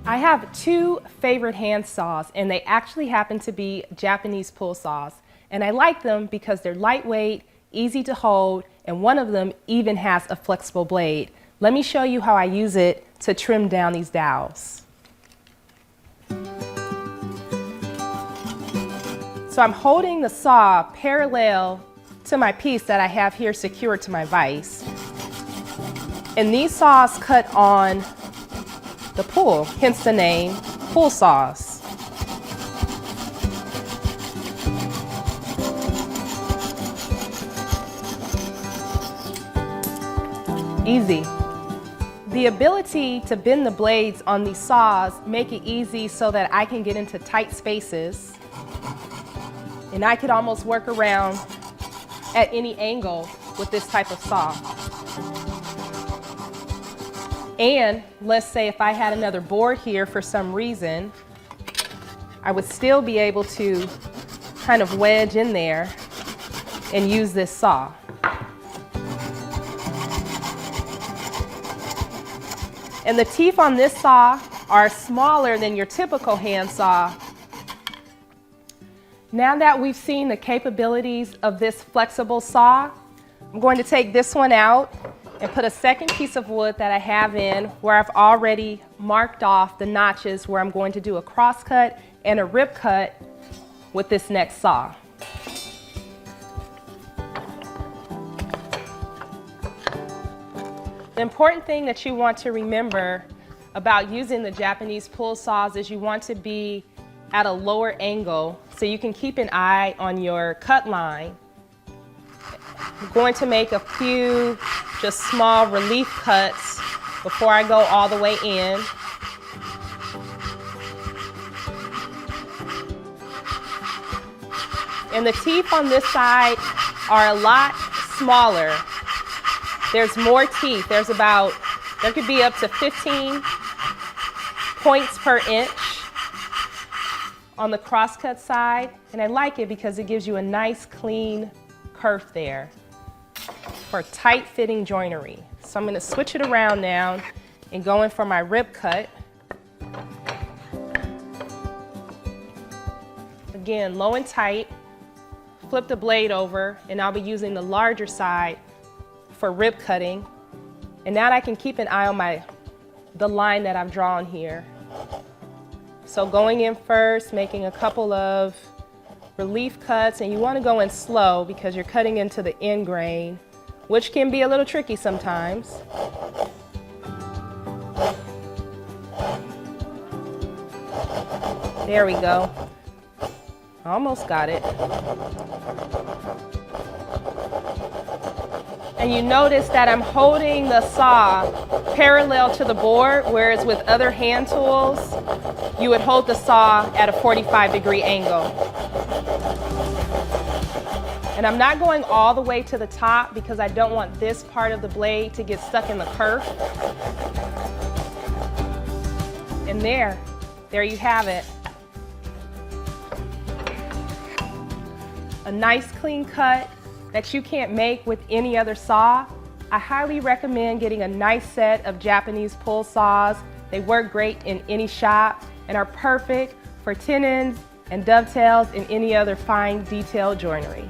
I have two favorite hand saws, and they actually happen to be Japanese pull saws. And I like them because they're lightweight, easy to hold, and one of them even has a flexible blade. Let me show you how I use it to trim down these dowels. So I'm holding the saw parallel to my piece that I have here secured to my vise. And these saws cut on the pull, hence the name pull saws. Easy. The ability to bend the blades on these saws make it easy so that I can get into tight spaces, and I could almost work around at any angle with this type of saw. And let's say if I had another board here for some reason, I would still be able to kind of wedge in there and use this saw. And the teeth on this saw are smaller than your typical hand saw. Now that we've seen the capabilities of this flexible saw, I'm going to take this one out and put a second piece of wood that I have in where I've already marked off the notches where I'm going to do a cross cut and a rip cut with this next saw. The important thing that you want to remember about using the Japanese pull saws is you want to be at a lower angle so you can keep an eye on your cut line. I'm going to make a few just small relief cuts before I go all the way in. And the teeth on this side are a lot smaller. There's more teeth. There could be up to 15 points per inch on the crosscut side. And I like it because it gives you a nice clean curve there for tight fitting joinery. So I'm going to switch it around now and go in for my rib cut. Again, low and tight. Flip the blade over, and I'll be using the larger side for rib cutting. And now I can keep an eye on the line that I've drawn here. So going in first, making a couple of relief cuts, and you want to go in slow because you're cutting into the end grain, which can be a little tricky sometimes. There we go. Almost got it. And you notice that I'm holding the saw parallel to the board, whereas with other hand tools, you would hold the saw at a 45-degree angle. And I'm not going all the way to the top because I don't want this part of the blade to get stuck in the kerf. And there you have it. A nice clean cut that you can't make with any other saw. I highly recommend getting a nice set of Japanese pull saws. They work great in any shop and are perfect for tenons and dovetails and any other fine detailed joinery.